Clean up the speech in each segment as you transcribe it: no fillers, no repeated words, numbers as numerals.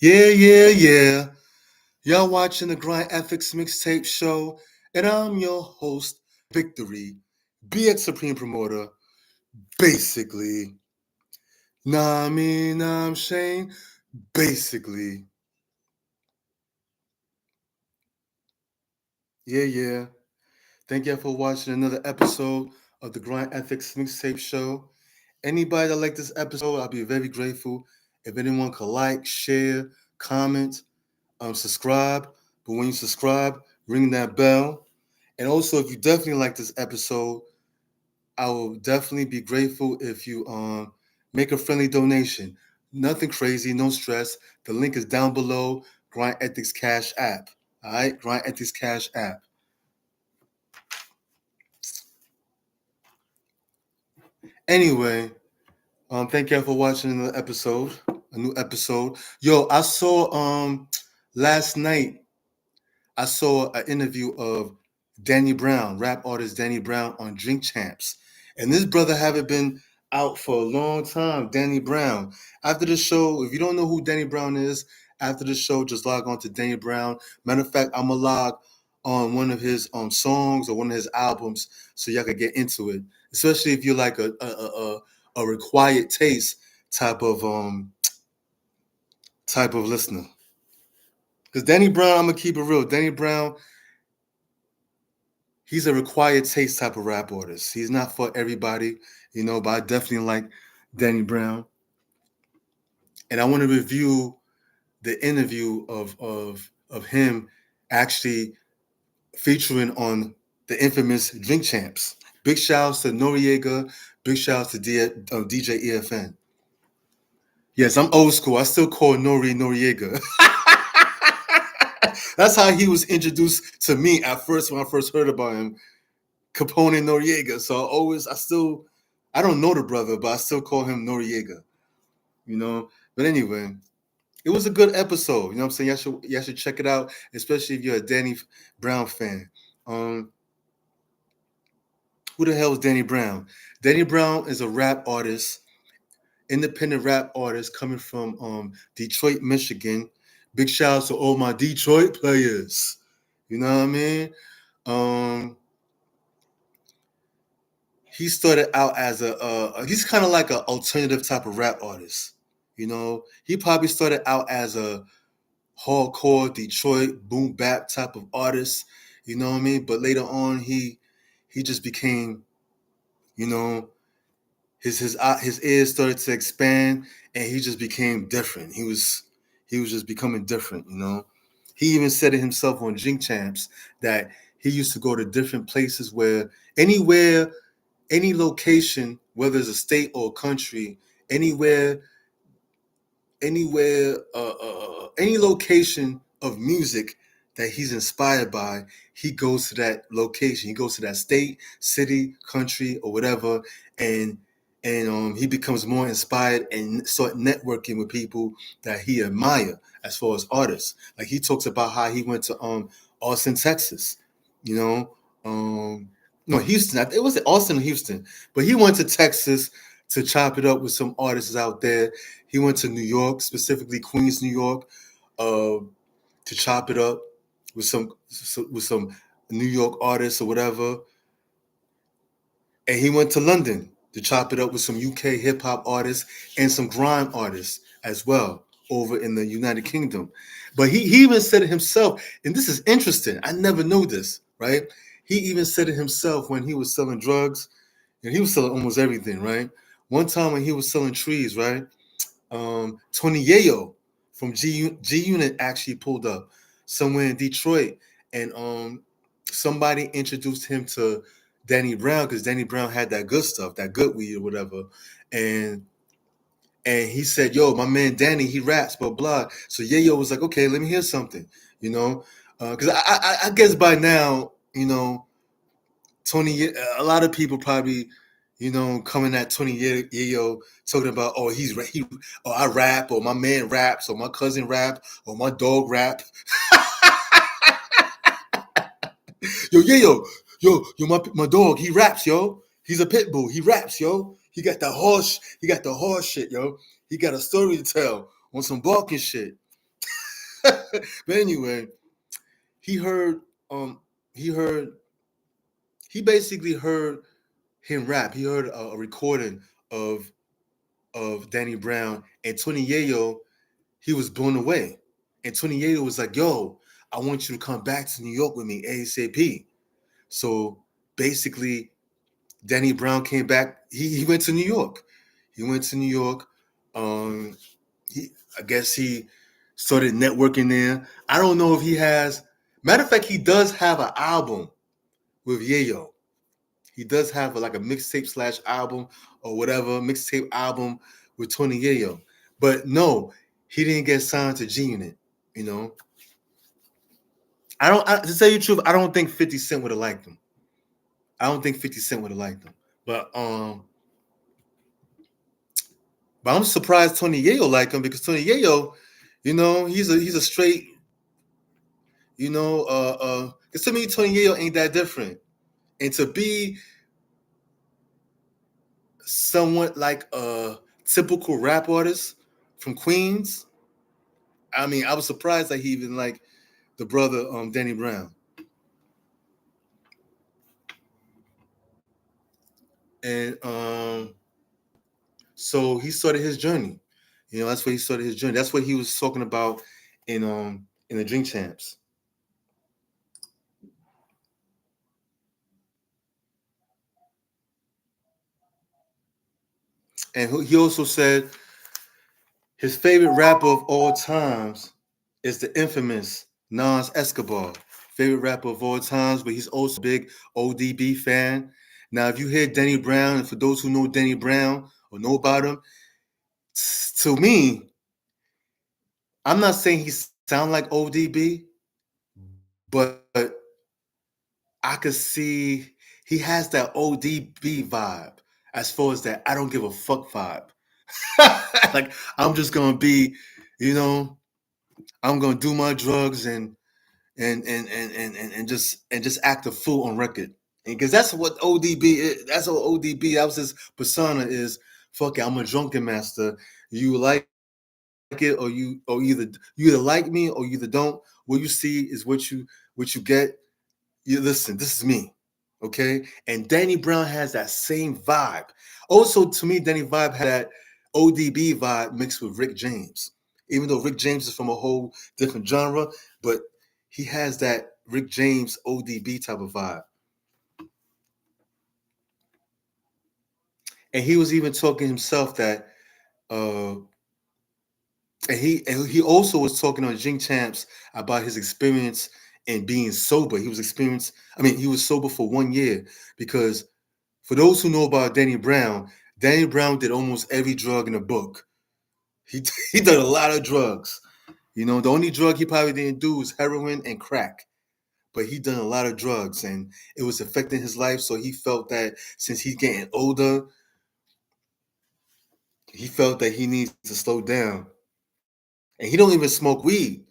Yeah. Y'all watching the Grind Ethiks mixtape show, and I'm your host, Victory, BX Supreme Promoter, basically. Nah, I'm Shane, basically. Yeah. Thank you for watching another episode of the Grind Ethics mixtape show. Anybody that like this episode, I'll be very grateful. If anyone could like, share, comment, subscribe. But when you subscribe, ring that bell. And also, if you definitely like this episode, I will definitely be grateful if you make a friendly donation. Nothing crazy, no stress. The link is down below. Grind Ethics Cash App. All right, Grind Ethics Cash App. Anyway, thank you for watching another episode, a new episode. Yo, I saw last night. I saw an interview of Danny Brown, rap artist Danny Brown, on Drink Champs. And this brother haven't been out for a long time, Danny Brown. After the show, if you don't know who Danny Brown is, after the show, just log on to Danny Brown. Matter of fact, I'm going to log on one of his songs or one of his albums so y'all can get into it. Especially if you're like a required taste type of listener. Because Danny Brown, I'm going to keep it real. Danny Brown, he's a required taste type of rap artist. He's not for everybody, but I definitely like Danny Brown. And I want to review the interview of him actually featuring on the infamous Drink Champs. Big shouts to Noriega, big shouts to DJ EFN. Yes, I'm old school. I still call Noriega. That's how he was introduced to me at first when I first heard about him. Capone Noriega. So I don't know the brother, but I still call him Noriega. But anyway, it was a good episode. You know what I'm saying? Y'all should check it out, especially if you're a Danny Brown fan. Who the hell is Danny Brown? Danny Brown is a rap artist, independent rap artist coming from Detroit, Michigan. Big shout out to all my Detroit players. You know what I mean? He started out as he's kind of like an alternative type of rap artist. He probably started out as a hardcore Detroit boom bap type of artist. You know what I mean? But later on, he just became, you know, his ears started to expand, and he just became different. He was just becoming different. He even said it himself on Drink Champs that he used to go to different places where any location, whether it's a state or a country, anywhere, any location of music that he's inspired by, he goes to that location. He goes to that state, city, country, or whatever, and he becomes more inspired and start networking with people that he admire as far as artists. Like he talks about how he went to Austin, Texas, you know, no, Houston. It was Austin, Houston, but he went to Texas to chop it up with some artists out there. He went to New York, specifically Queens, New York, to chop it up with some New York artists or whatever. And he went to London to chop it up with some UK hip hop artists and some grime artists as well over in the United Kingdom. But he even said it himself, and this is interesting. I never knew this, right? He even said it himself when he was selling drugs, and he was selling almost everything, right? One time when he was selling trees, right? Tony Yayo from G Unit actually pulled up somewhere in Detroit, and somebody introduced him to Danny Brown because Danny Brown had that good stuff, that good weed or whatever, and he said, "Yo, my man Danny, he raps, blah blah." So Yayo was like, "Okay, let me hear something," because I guess by now, Tony, a lot of people probably, coming at Tony Yayo talking about, oh, I rap, or my man raps, or my cousin rap, or my dog rap. Yo, my dog, he raps, yo. He's a pit bull. He raps, yo. He got the horse shit, yo. He got a story to tell on some barking shit. But anyway, he heard he heard he basically heard him rap. He heard a recording of Danny Brown and Tony Yayo. He was blown away. And Tony Yayo was like, "Yo, I want you to come back to New York with me ASAP." So basically, Danny Brown came back. He went to New York. He went to New York. Um, I guess he started networking there. I don't know if he has. Matter of fact, he does have an album with Yayo. He does have like a mixtape slash album or whatever mixtape album with Tony Yayo. But no, he didn't get signed to G Unit. You know, to tell you the truth, I don't think 50 Cent would have liked him. I don't think 50 Cent would have liked him. But I'm surprised Tony Yayo liked him because Tony Yayo, he's a straight, because to me Tony Yayo ain't that different, and to be somewhat like a typical rap artist from Queens, I mean, I was surprised that he even liked the brother Danny Brown, and so he started his journey. That's where he started his journey. That's what he was talking about in the Drink Champs. And he also said his favorite rapper of all times is the infamous Nas Escobar. Favorite rapper of all times, but he's also a big ODB fan. Now, if you hear Danny Brown, and for those who know Danny Brown or know about him, to me, I'm not saying he sound like ODB, but I could see he has that ODB vibe as far as that I don't give a fuck vibe. Like I'm just gonna be, you know, I'm gonna do my drugs and just act a fool on record. Because that's what ODB is. That's what ODB. That was his persona is. Fuck it, I'm a drunken master. You like it or you either like me or you either don't. What you see is what you get. You listen. This is me. Okay, and Danny Brown has that same vibe. Also, to me, Danny Vibe had that ODB vibe mixed with Rick James. Even though Rick James is from a whole different genre, but he has that Rick James ODB type of vibe. And he was even talking himself that, uh, and he also was talking on Jing Champs about his experience in being sober. He was sober for 1 year because for those who know about Danny Brown did almost every drug in the book. He he did a lot of drugs. The only drug he probably didn't do was heroin and crack. But he done a lot of drugs and it was affecting his life. So he felt that since he's getting older, he felt that he needs to slow down. And he don't even smoke weed.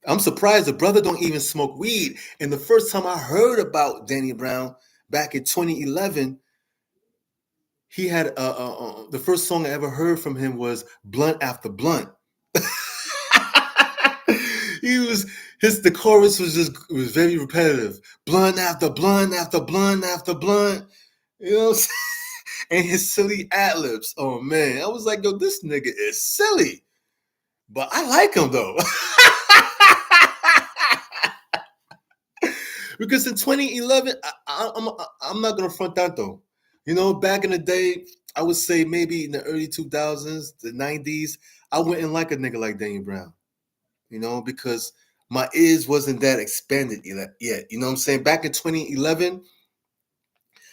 I'm surprised the brother don't even smoke weed. And the first time I heard about Danny Brown back in 2011, he had the first song I ever heard from him was Blunt After Blunt. he was the chorus was very repetitive. Blunt after blunt after blunt after blunt. You know what I'm saying? And his silly ad-libs. Oh man. I was like, yo, this nigga is silly. But I like him though. Because in 2011, I'm not gonna front that though. Back in the day, I would say maybe in the early 2000s, the 90s, I wouldn't like a nigga like Danny Brown. Because my ears wasn't that expanded yet. You know what I'm saying? Back in 2011,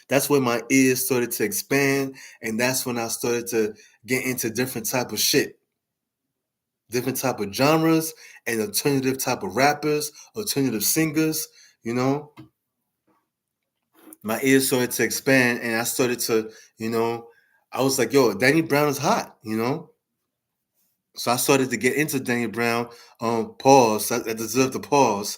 that's when my ears started to expand, and that's when I started to get into different type of shit, different type of genres, and alternative type of rappers, alternative singers. You know, my ears started to expand, and I started to, I was like, yo, Danny Brown is hot. So I started to get into Danny Brown. Pause. I deserve the pause.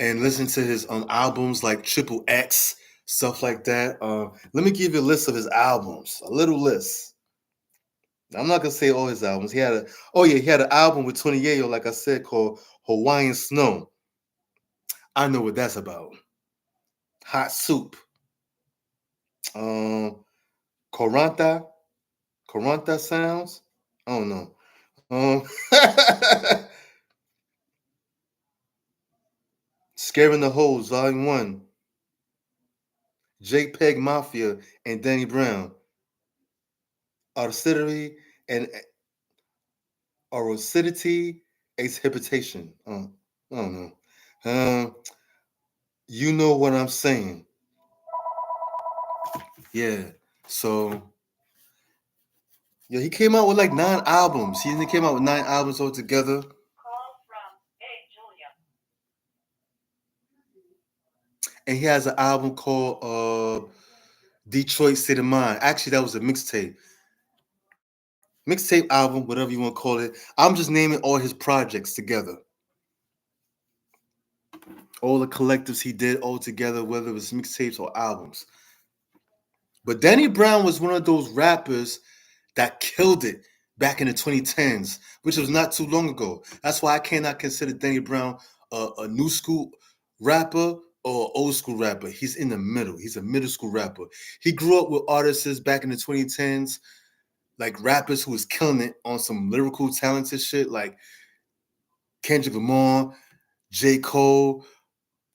And listen to his albums like Triple X, stuff like that. Let me give you a list of his albums, a little list. I'm not gonna say all his albums. He had an album with 28, like I said, called Hawaiian Snow. I know what that's about. Hot Soup. Um, Coranta, Coranta Sounds. I don't know. Scaring the Hoes, Volume 1. JPEG Mafia and Danny Brown. Arcidity and Acidity, Exhibitation. I don't know. You know what I'm saying. Yeah. So yeah, he came out with like 9 albums. He came out with 9 albums altogether. And he has an album called Detroit State of Mind. Actually, that was a mixtape album, whatever you want to call it. I'm just naming all his projects together. All the collectives he did all together, whether it was mixtapes or albums. But Danny Brown was one of those rappers that killed it back in the 2010s, which was not too long ago. That's why I cannot consider Danny Brown a new school rapper or old school rapper. He's in the middle. He's a middle school rapper. He grew up with artists back in the 2010s, like rappers who was killing it on some lyrical talented shit, like Kendrick Lamar, J. Cole,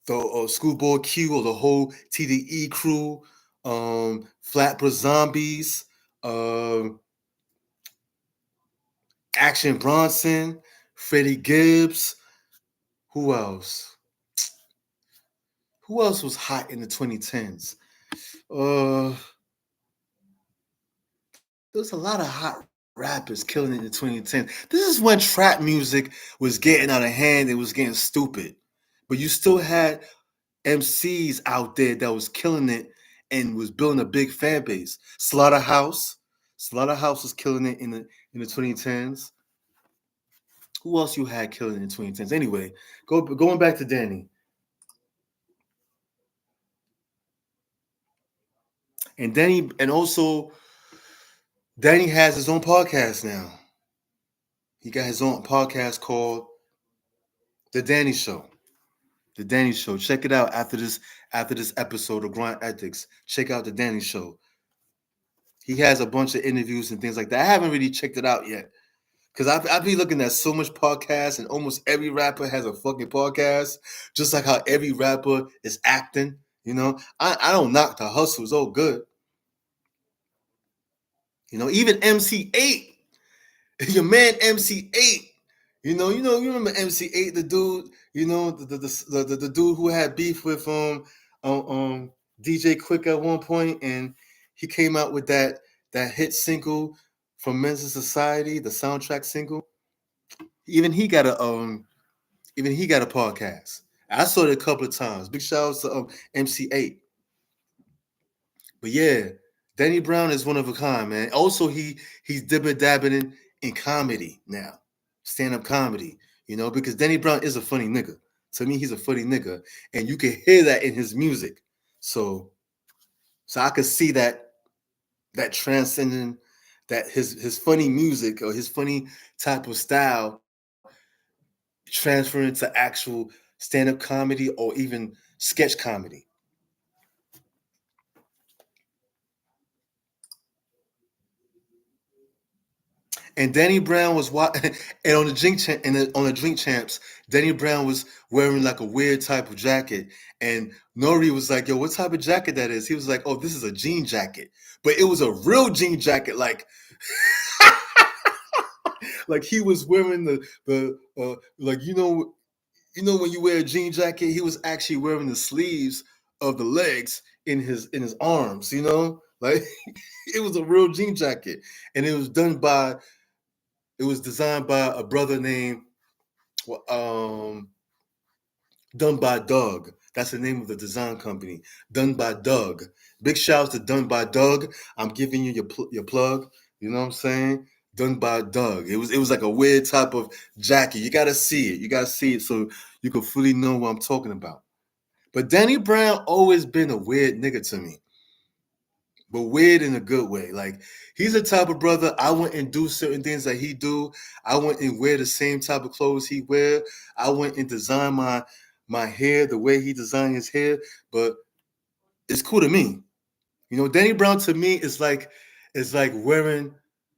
the Schoolboy Q, or the whole TDE crew, Flatbush Zombies, Action Bronson, Freddie Gibbs. Who else? Who else was hot in the 2010s? There's a lot of hot rappers killing it in the 2010s. This is when trap music was getting out of hand. It was getting stupid. But you still had MCs out there that was killing it and was building a big fan base. Slaughterhouse was killing it in the 2010s. Who else you had killing in the 2010s? Anyway, going back to Danny. And also Danny has his own podcast now. He got his own podcast called The Danny Show. The Danny Show. Check it out after this episode of Grind Ethiks. Check out The Danny Show. He has a bunch of interviews and things like that. I haven't really checked it out yet. Because I've been looking at so much podcasts, and almost every rapper has a fucking podcast. Just like how every rapper is acting. You know, I don't knock the hustle. It's all good. You know, even MC8, your man MC8. You remember MC8, the dude. You know, the dude who had beef with DJ Quick at one point, and he came out with that hit single from Men's Society, the soundtrack single. Even he got a podcast. I saw it a couple of times. Big shout out to MC8. But yeah, Danny Brown is one of a kind, man. Also, he's dipping dabbing in comedy now, stand up comedy. You know, because Danny Brown is a funny nigga. To me, he's a funny nigga, and you can hear that in his music. So I could see that transcending, that his funny music or his funny type of style transferring to actual stand-up comedy or even sketch comedy. And Danny Brown was and on the Drink Champs, Danny Brown was wearing like a weird type of jacket, and Nori was like, "Yo, what type of jacket that is?" He was like, "Oh, this is a jean jacket," but it was a real jean jacket, like like he was wearing the like when you wear a jean jacket, he was actually wearing the sleeves of the legs in his arms. You know, like it was a real jean jacket, and it was designed by a brother named um, Done by Doug. That's the name of the design company. Done by Doug. Big shouts to Done by Doug. I'm giving you your plug. You know what I'm saying? Done by Doug. It was like a weird type of jacket. You gotta see it. You gotta see it so you can fully know what I'm talking about. But Danny Brown always been a weird nigga to me. but weird in a good way. Like he's the type of brother I wouldn't do certain things that he do. I wouldn't wear the same type of clothes he wear. I wouldn't design my hair the way he designed his hair. But it's cool to me. You know, Danny Brown to me is like wearing,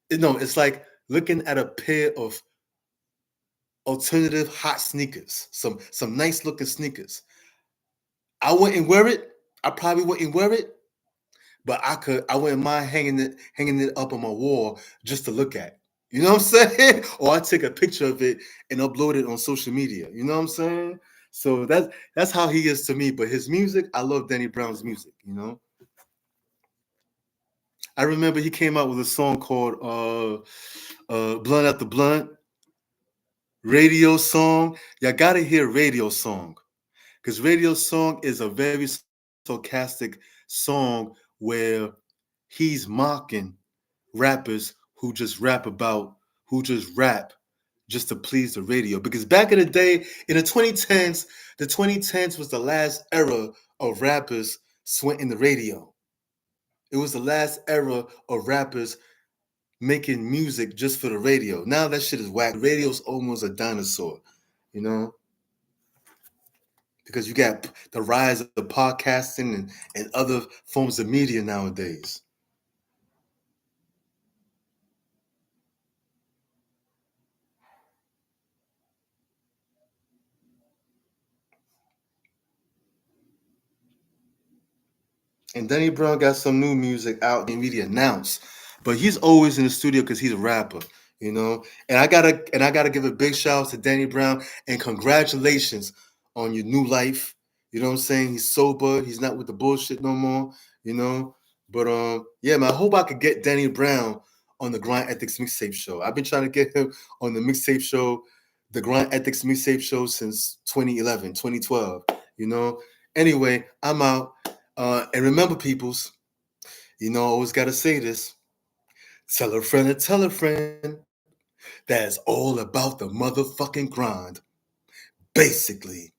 no, it's like looking at a pair of alternative hot sneakers, some nice looking sneakers. I wouldn't wear it. I probably wouldn't wear it, but I wouldn't mind hanging it up on my wall just to look at. You know what I'm saying? Or I take a picture of it and upload it on social media. You know what I'm saying? So that's how he is to me. But his music, I love Danny Brown's music, you know. I remember he came out with a song called Blunt After Blunt, Radio Song. Y'all gotta hear Radio Song. Because Radio Song is a very sarcastic song where he's mocking rappers who just rap just to please the radio. Because back in the day, in the 2010s was the last era of rappers sweating the radio. It was the last era of rappers making music just for the radio. Now that shit is whack. Radio's almost a dinosaur, you know? Because you got the rise of podcasting and other forms of media nowadays. And Danny Brown got some new music out and really announced, but he's always in the studio because he's a rapper, you know. And I gotta give a big shout out to Danny Brown and congratulations on your new life. You know what I'm saying? He's sober. He's not with the bullshit no more. You know. But yeah, man. I hope I could get Danny Brown on the Grind Ethiks mixtape show. I've been trying to get him on the mixtape show, the Grind Ethiks mixtape show since 2011, 2012. You know. Anyway, I'm out. And remember, peoples, you know, I always got to say this. Tell a friend to tell a friend that it's all about the motherfucking grind. Basically.